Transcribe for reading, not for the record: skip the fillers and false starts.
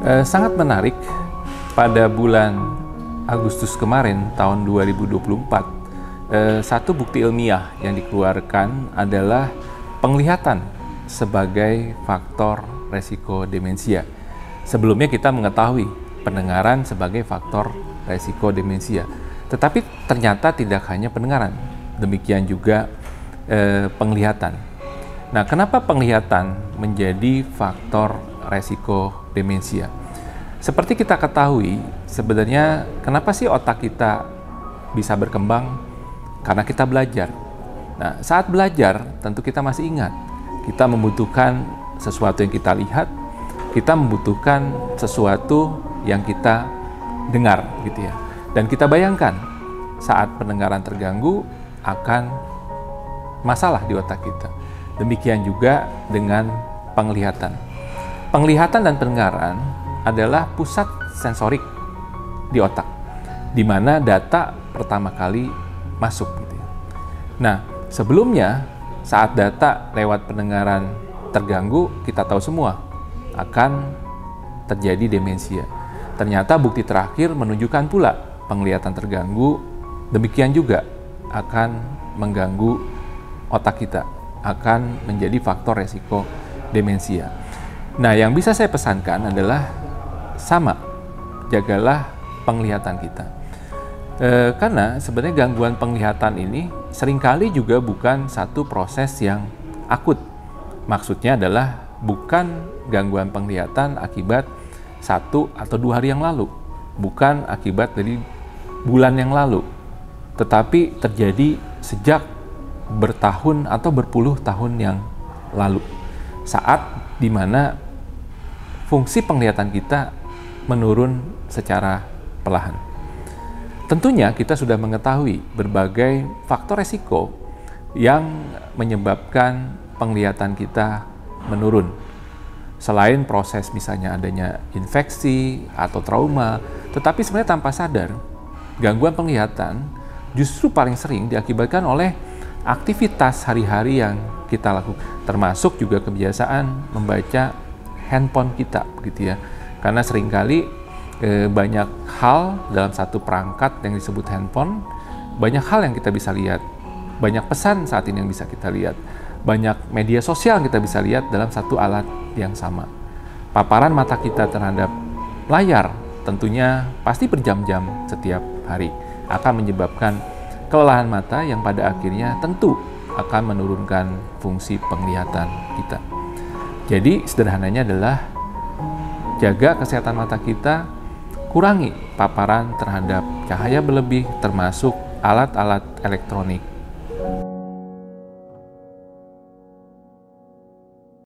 Sangat menarik, pada bulan Agustus kemarin tahun 2024, satu bukti ilmiah yang dikeluarkan adalah penglihatan sebagai faktor resiko demensia. Sebelumnya kita mengetahui pendengaran sebagai faktor resiko demensia, tetapi ternyata tidak hanya pendengaran, demikian juga penglihatan. Nah, kenapa penglihatan menjadi faktor resiko demensia? Seperti kita ketahui, sebenarnya kenapa sih otak kita bisa berkembang? Karena kita belajar. Nah, saat belajar tentu kita masih ingat, kita membutuhkan sesuatu yang kita lihat, kita membutuhkan sesuatu yang kita dengar, gitu ya. Dan kita bayangkan saat pendengaran terganggu akan masalah di otak kita. Demikian juga dengan penglihatan. Penglihatan dan pendengaran adalah pusat sensorik di otak, di mana data pertama kali masuk, gitu ya. Nah, sebelumnya saat data lewat pendengaran terganggu, kita tahu semua akan terjadi demensia. Ternyata bukti terakhir menunjukkan pula penglihatan terganggu, demikian juga akan mengganggu otak kita, akan menjadi faktor resiko demensia. Nah, yang bisa saya pesankan adalah sama, jagalah penglihatan kita. Karena sebenarnya gangguan penglihatan ini seringkali juga bukan satu proses yang akut. Maksudnya adalah bukan gangguan penglihatan akibat 1 atau 2 hari yang lalu, bukan akibat dari bulan yang lalu, tetapi terjadi sejak bertahun atau berpuluh tahun yang lalu, saat dimana fungsi penglihatan kita menurun secara perlahan. Tentunya kita sudah mengetahui berbagai faktor resiko yang menyebabkan penglihatan kita menurun. Selain proses misalnya adanya infeksi atau trauma, tetapi sebenarnya tanpa sadar, gangguan penglihatan justru paling sering diakibatkan oleh aktivitas hari-hari yang kita lakukan, termasuk juga kebiasaan membaca handphone kita, gitu ya. Karena seringkali banyak hal dalam satu perangkat yang disebut handphone, banyak hal yang kita bisa lihat, banyak pesan saat ini yang bisa kita lihat, banyak media sosial yang kita bisa lihat dalam satu alat yang sama. Paparan mata kita terhadap layar tentunya pasti berjam-jam setiap hari, akan menyebabkan kelelahan mata yang pada akhirnya tentu akan menurunkan fungsi penglihatan kita. Jadi sederhananya adalah jaga kesehatan mata kita, kurangi paparan terhadap cahaya berlebih termasuk alat-alat elektronik